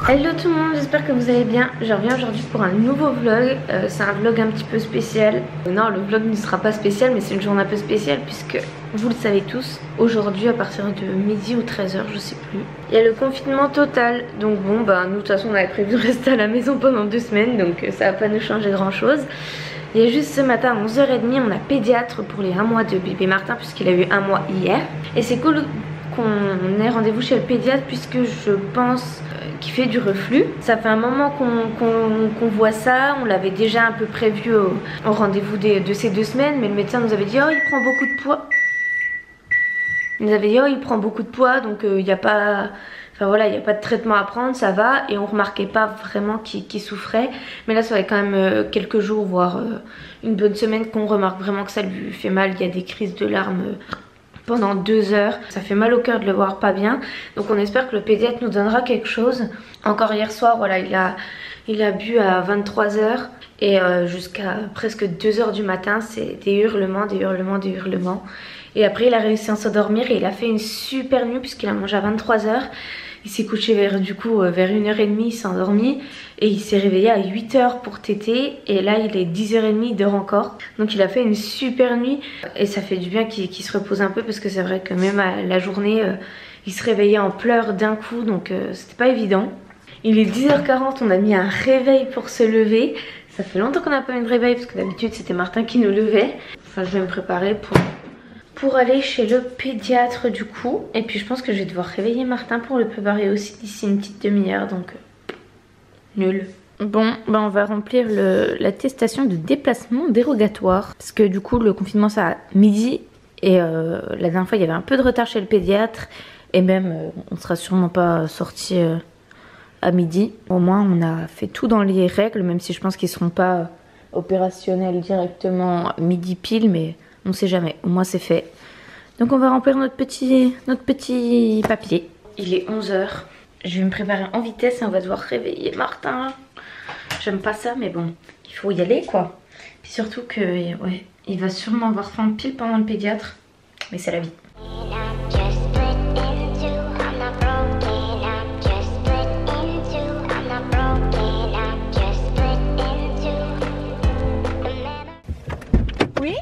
Hello tout le monde, j'espère que vous allez bien. Je reviens aujourd'hui pour un nouveau vlog. C'est un vlog un petit peu spécial. Non, le vlog ne sera pas spécial, mais c'est une journée un peu spéciale puisque vous le savez tous, aujourd'hui à partir de midi ou 13h, je sais plus, il y a le confinement total. Donc bon, bah nous de toute façon on avait prévu de rester à la maison pendant 2 semaines, donc ça va pas nous changer grand chose. Il y a juste ce matin à 11h30, on a pédiatre pour les 1 mois de bébé Martin puisqu'il a eu 1 mois hier. Et c'est cool qu'on ait rendez-vous chez le pédiatre puisque je pense qu'il fait du reflux. Ça fait un moment qu'on voit ça, on l'avait déjà un peu prévu au rendez-vous de ces 2 semaines, mais le médecin nous avait dit oh il prend beaucoup de poids. Il nous avait dit oh il prend beaucoup de poids, donc il n'y a pas... Enfin voilà, il n'y a pas de traitement à prendre, ça va. Et on remarquait pas vraiment qu'il souffrait. Mais là ça fait quand même quelques jours, voire une bonne semaine qu'on remarque vraiment que ça lui fait mal. Il y a des crises de larmes pendant 2 heures. Ça fait mal au cœur de le voir pas bien. Donc on espère que le pédiatre nous donnera quelque chose. Encore hier soir, voilà, il a bu à 23h. Et jusqu'à presque 2h du matin, c'est des hurlements, des hurlements, des hurlements. Et après il a réussi à s'endormir et il a fait une super nuit puisqu'il a mangé à 23h. Il s'est couché vers 1h30, il s'est endormi et il s'est réveillé à 8h pour téter et là il est 10h30, il dort encore. Donc il a fait une super nuit et ça fait du bien qu'il se repose un peu parce que c'est vrai que même à la journée il se réveillait en pleurs d'un coup, donc c'était pas évident. Il est 10h40, on a mis un réveil pour se lever. Ça fait longtemps qu'on n'a pas mis de réveil parce que d'habitude c'était Martin qui nous levait. Enfin je vais me préparer pour aller chez le pédiatre du coup. Et puis je pense que je vais devoir réveiller Martin pour le préparer aussi d'ici une petite demi-heure, donc nul. Bon, bah on va remplir l'attestation de déplacement dérogatoire. Parce que du coup le confinement c'est à midi. Et la dernière fois il y avait un peu de retard chez le pédiatre. Et même on sera sûrement pas sorti à midi. Au moins on a fait tout dans les règles, même si je pense qu'ils seront pas opérationnels directement à midi pile, mais on sait jamais, au moins c'est fait. Donc on va remplir notre petit papier. Il est 11h. Je vais me préparer en vitesse et on va devoir réveiller Martin. J'aime pas ça, mais bon, il faut y aller quoi. Puis surtout que, ouais, il va sûrement avoir faim pile pendant le pédiatre. Mais c'est la vie. Oui?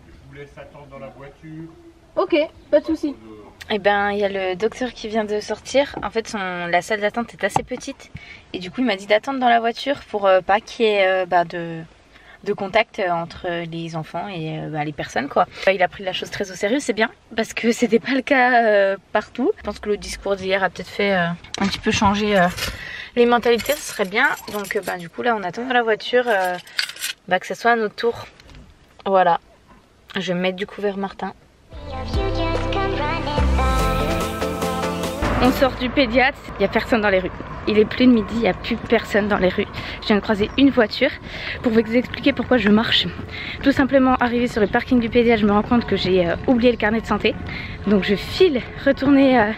Je vous laisse attendre dans la voiture. Ok, pas de soucis. Et ben il y a le docteur qui vient de sortir. En fait la salle d'attente est assez petite. Et du coup il m'a dit d'attendre dans la voiture pour pas qu'il y ait de contact entre les enfants et les personnes quoi. Il a pris la chose très au sérieux, c'est bien. Parce que c'était pas le cas partout. Je pense que le discours d'hier a peut-être fait un petit peu changer les mentalités, ce serait bien. Donc du coup là on attend dans la voiture que ce soit à notre tour. Voilà. Je vais me mettre du coup vers Martin. On sort du pédiatre, il n'y a personne dans les rues. Il est plus de midi, il n'y a plus personne dans les rues. Je viens de croiser une voiture. Pour vous expliquer pourquoi je marche, tout simplement arrivé sur le parking du pédiatre, je me rends compte que j'ai oublié le carnet de santé. Donc je file retourner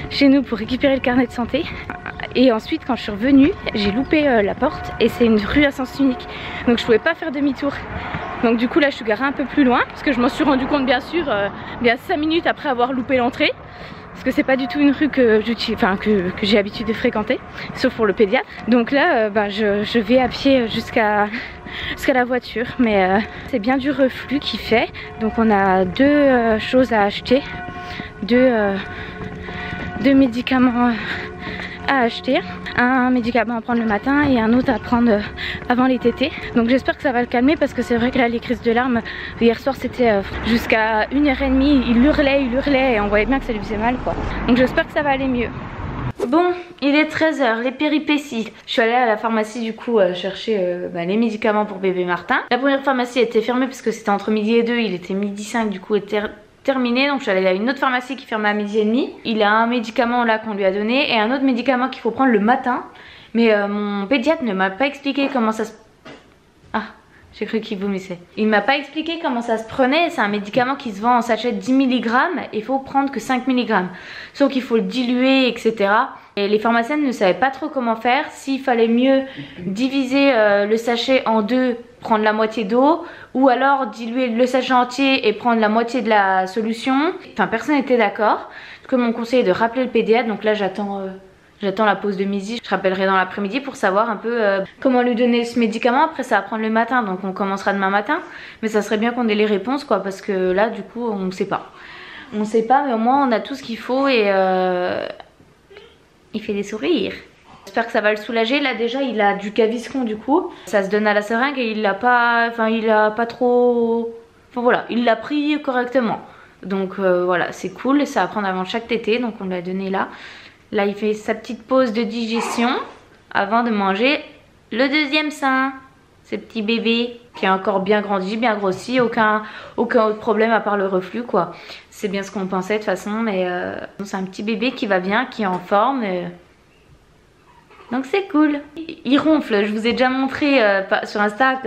chez nous pour récupérer le carnet de santé. Et ensuite quand je suis revenue, j'ai loupé la porte et c'est une rue à sens unique. Donc je pouvais pas faire demi-tour. Donc du coup là je suis garée un peu plus loin parce que je m'en suis rendu compte bien sûr bien 5 minutes après avoir loupé l'entrée. Parce que c'est pas du tout une rue que j'ai l'habitude de fréquenter, sauf pour le pédiatre. Donc là je vais à pied jusqu'à la voiture. Mais c'est bien du reflux qui fait. Donc on a 2 choses à acheter, 2 médicaments à acheter. Un médicament à prendre le matin et un autre à prendre avant les tétés. Donc j'espère que ça va le calmer parce que c'est vrai que là les crises de larmes hier soir c'était jusqu'à 1h30, il hurlait et on voyait bien que ça lui faisait mal quoi. Donc j'espère que ça va aller mieux. Bon, il est 13h, les péripéties. Je suis allée à la pharmacie du coup chercher les médicaments pour bébé Martin. La première pharmacie était fermée parce que c'était entre midi et 2, il était midi 5 du coup terminé. Donc je suis allée à une autre pharmacie qui fermait à midi et demi. Il a un médicament là qu'on lui a donné et un autre médicament qu'il faut prendre le matin. Mais mon pédiatre ne m'a pas expliqué comment ça se... Ah, j'ai cru qu'il vomissait. Il m'a pas expliqué comment ça se prenait. C'est un médicament qui se vend en sachet de 10 mg et il faut prendre que 5 mg. Sauf qu'il faut le diluer, etc. Et les pharmaciennes ne savaient pas trop comment faire. S'il fallait mieux diviser le sachet en 2, prendre la moitié d'eau, ou alors diluer le sachet entier et prendre la moitié de la solution. Enfin personne n'était d'accord. Que mon conseil est de rappeler le pédiatre. Donc là j'attends J'attends la pause de midi, je rappellerai dans l'après-midi pour savoir un peu comment lui donner ce médicament. Après ça va prendre le matin, donc on commencera demain matin. Mais ça serait bien qu'on ait les réponses quoi, parce que là du coup on ne sait pas. On ne sait pas, mais au moins on a tout ce qu'il faut et il fait des sourires. J'espère que ça va le soulager. Là déjà il a du Gaviscon du coup. Ça se donne à la seringue et il l'a pas, enfin il a pas trop... Enfin voilà, il l'a pris correctement. Donc voilà, c'est cool, ça va prendre avant chaque tétée, donc on l'a donné là. Là il fait sa petite pause de digestion avant de manger le deuxième sein. Ce petit bébé qui est encore bien grandi, bien grossi, aucun autre problème à part le reflux quoi. C'est bien ce qu'on pensait de toute façon, mais c'est un petit bébé qui va bien, qui est en forme. Donc c'est cool. Il ronfle, je vous ai déjà montré sur Insta,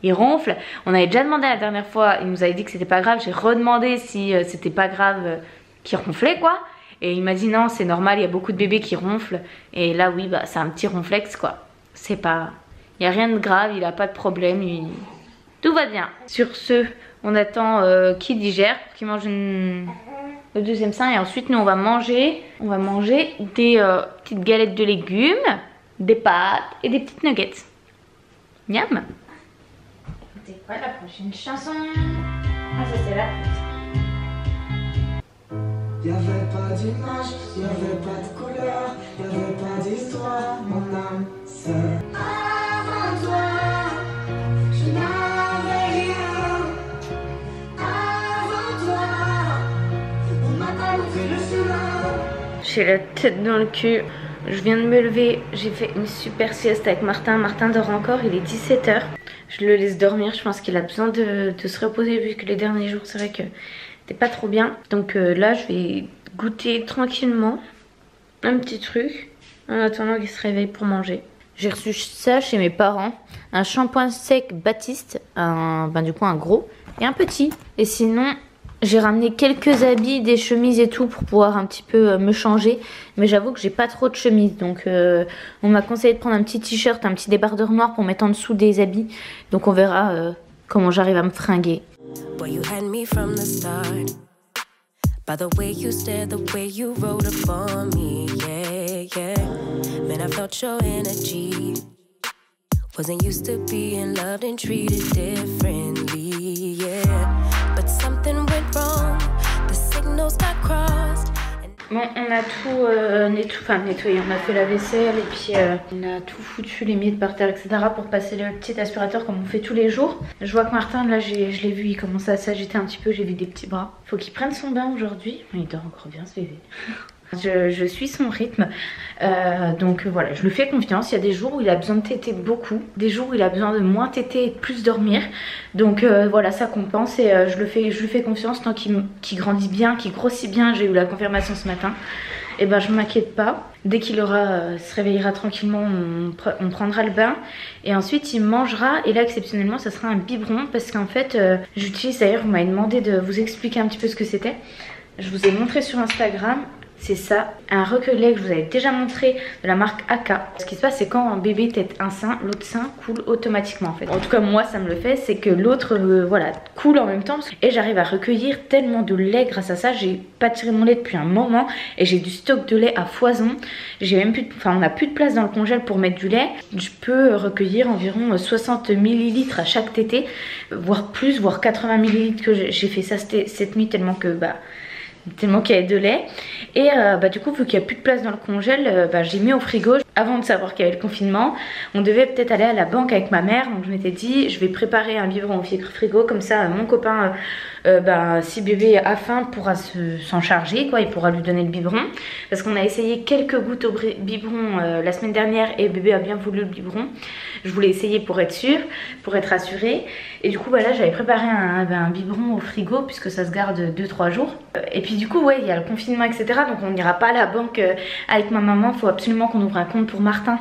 il ronfle. On avait déjà demandé la dernière fois, il nous avait dit que c'était pas grave. J'ai redemandé si c'était pas grave qu'il ronflait quoi. Et il m'a dit non, c'est normal, il y a beaucoup de bébés qui ronflent. Et là oui, bah c'est un petit ronflex quoi. C'est pas... Il n'y a rien de grave, il a pas de problème, tout va bien. Sur ce, on attend qu'il digère pour qu'il mange le deuxième sein et ensuite nous on va manger des petites galettes de légumes, des pâtes et des petites nuggets. Miam. C'est quoi la prochaine chanson? Ah ça c'est la Y'avait pas d'image, y'avait pas de couleur, y'avait pas d'histoire, mon âme seule. Avant toi, je n'avais rien. Avant toi, on m'a pas montré le chemin. J'ai la tête dans le cul. Je viens de me lever, j'ai fait une super sieste avec Martin. Martin dort encore, il est 17 h. Je le laisse dormir, je pense qu'il a besoin de se reposer vu que les derniers jours c'est vrai que c'était pas trop bien. Donc là je vais goûter tranquillement un petit truc en attendant qu'il se réveille pour manger. J'ai reçu ça chez mes parents, un shampoing sec Baptiste, du coup un gros et un petit. Et sinon j'ai ramené quelques habits, des chemises et tout pour pouvoir un petit peu me changer. Mais j'avoue que j'ai pas trop de chemises. Donc on m'a conseillé de prendre un petit t-shirt, un petit débardeur noir pour mettre en dessous des habits. Donc on verra comment j'arrive à me fringuer. Boy, you had me from the start. By the way you stared, the way you wrote upon me, yeah, yeah. Man, I felt your energy. Wasn't used to being loved and treated differently, yeah. But something went wrong, the signals got crossed. Bon, on a tout nettoyé, on a fait la vaisselle et puis on a tout foutu, les miettes par terre, etc. pour passer le petit aspirateur comme on fait tous les jours. Je vois que Martin, là, je l'ai vu, il commence à s'agiter un petit peu, j'ai vu des petits bras. Faut qu'il prenne son bain aujourd'hui. Il dort encore bien ce bébé. Je suis son rythme, donc voilà, je lui fais confiance. Il y a des jours où il a besoin de téter beaucoup, des jours où il a besoin de moins téter et de plus dormir. Donc voilà, ça compense et je lui fais confiance tant qu'il grandit bien, qu'il grossit bien. J'ai eu la confirmation ce matin. Et ben je m'inquiète pas. Dès qu'il se réveillera tranquillement, on prendra le bain et ensuite il mangera. Et là exceptionnellement ça sera un biberon parce qu'en fait j'utilise, d'ailleurs vous m'avez demandé de vous expliquer un petit peu ce que c'était. Je vous ai montré sur Instagram. C'est ça, un recueil que je vous avais déjà montré de la marque AK. Ce qui se passe, c'est quand un bébé tète un sein, l'autre sein coule automatiquement en fait. En tout cas moi ça me le fait, c'est que l'autre voilà, coule en même temps. Et j'arrive à recueillir tellement de lait grâce à ça. J'ai pas tiré mon lait depuis un moment et j'ai du stock de lait à foison. J'ai même plus on n'a plus de place dans le congèle pour mettre du lait. Je peux recueillir environ 60 ml à chaque tétée, voire plus, voire 80 ml que j'ai fait ça cette nuit tellement que tellement qu'il y avait de lait. Et du coup vu qu'il n'y a plus de place dans le congèle, j'ai mis au frigo. Avant de savoir qu'il y avait le confinement, on devait peut-être aller à la banque avec ma mère. Donc je m'étais dit je vais préparer un biberon au frigo. Comme ça mon copain si bébé a faim pourra s'en charger quoi, il pourra lui donner le biberon. Parce qu'on a essayé quelques gouttes au biberon la semaine dernière et bébé a bien voulu le biberon. Je voulais essayer pour être sûre, pour être rassurée. Et du coup là j'avais préparé un biberon au frigo puisque ça se garde 2-3 jours. Et puis du coup ouais, il y a le confinement etc. Donc on n'ira pas à la banque avec ma maman. Il faut absolument qu'on ouvre un compte pour Martin.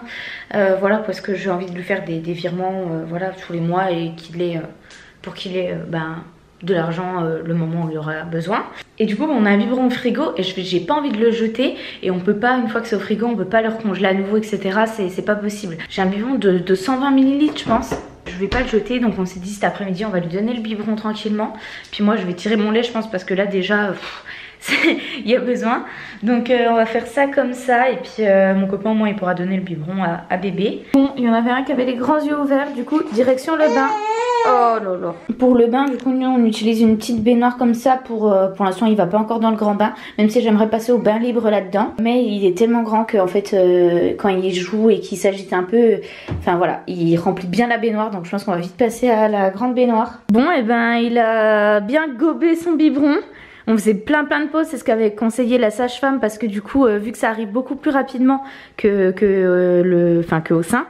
Voilà, parce que j'ai envie de lui faire des virements voilà, tous les mois et pour qu'il ait de l'argent le moment où il aura besoin. Et du coup on a un biberon au frigo et j'ai pas envie de le jeter. Et on peut pas, une fois que c'est au frigo, on peut pas le recongeler à nouveau etc. C'est pas possible. J'ai un biberon de 120 ml je pense. Je vais pas le jeter, donc on s'est dit cet après-midi on va lui donner le biberon tranquillement. Puis moi je vais tirer mon lait je pense parce que là déjà il y a besoin. Donc on va faire ça comme ça. Et puis mon copain, moi, il pourra donner le biberon à bébé. Bon, il y en avait un qui avait les grands yeux ouverts. Du coup, direction le bain. Oh là là. Pour le bain, du coup, nous, on utilise une petite baignoire comme ça. Pour l'instant, il va pas encore dans le grand bain. Même si j'aimerais passer au bain libre là-dedans. Mais il est tellement grand qu'en fait, quand il joue et qu'il s'agite un peu... Enfin voilà, il remplit bien la baignoire. Donc je pense qu'on va vite passer à la grande baignoire. Bon, et ben, il a bien gobé son biberon. On faisait plein de pauses, c'est ce qu'avait conseillé la sage-femme parce que du coup, vu que ça arrive beaucoup plus rapidement que au sein,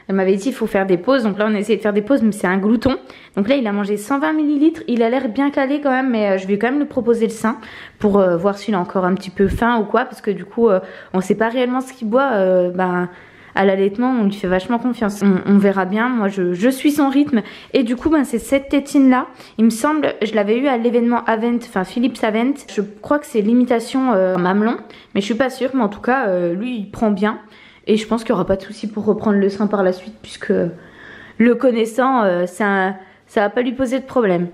elle m'avait dit il faut faire des pauses. Donc là, on a essayé de faire des pauses, mais c'est un glouton. Donc là, il a mangé 120 ml. Il a l'air bien calé quand même, mais je vais quand même lui proposer le sein pour voir s'il a encore un petit peu faim ou quoi. Parce que du coup, on sait pas réellement ce qu'il boit. À l'allaitement, on lui fait vachement confiance. On verra bien. Moi, je suis son rythme. Et du coup, c'est cette tétine là. Il me semble, je l'avais eu à l'événement Avent, enfin Philips Avent. Je crois que c'est l'imitation mamelon, mais je suis pas sûre. Mais en tout cas, lui, il prend bien. Et je pense qu'il n'y aura pas de souci pour reprendre le sein par la suite, puisque le connaissant, ça va pas lui poser de problème.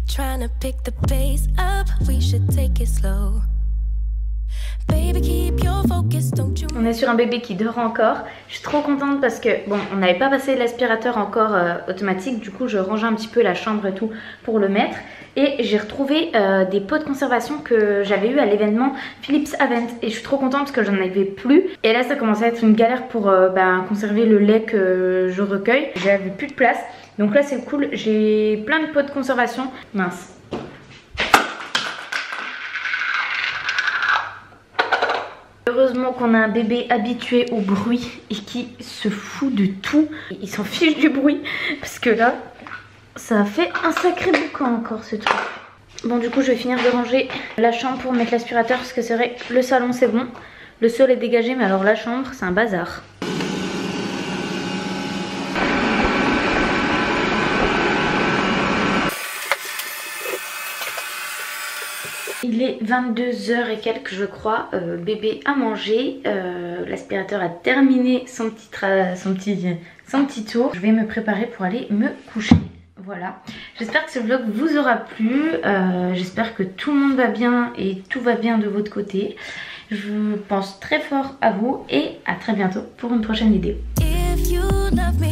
Trying to pick the pace up, we should take it slow. Baby, keep your focus, don't you... On est sur un bébé qui dort encore. Je suis trop contente parce que bon, on n'avait pas passé l'aspirateur encore automatique. Du coup, je rangeais un petit peu la chambre et tout pour le mettre. Et j'ai retrouvé des pots de conservation que j'avais eu à l'événement Philips Avent. Et je suis trop contente parce que j'en avais plus. Et là, ça commençait à être une galère pour conserver le lait que je recueille. J'avais plus de place. Donc là c'est cool, j'ai plein de pots de conservation. Mince. Heureusement qu'on a un bébé habitué au bruit et qui se fout de tout. Il s'en fiche du bruit parce que là, ça a fait un sacré boucan encore ce truc. Bon, du coup je vais finir de ranger la chambre pour mettre l'aspirateur parce que c'est vrai que le salon c'est bon. Le sol est dégagé mais alors la chambre c'est un bazar. Il est 22h et quelques je crois, bébé a mangé, l'aspirateur a terminé son petit tour. Je vais me préparer pour aller me coucher. Voilà, j'espère que ce vlog vous aura plu, j'espère que tout le monde va bien et tout va bien de votre côté. Je pense très fort à vous et à très bientôt pour une prochaine vidéo. If you love me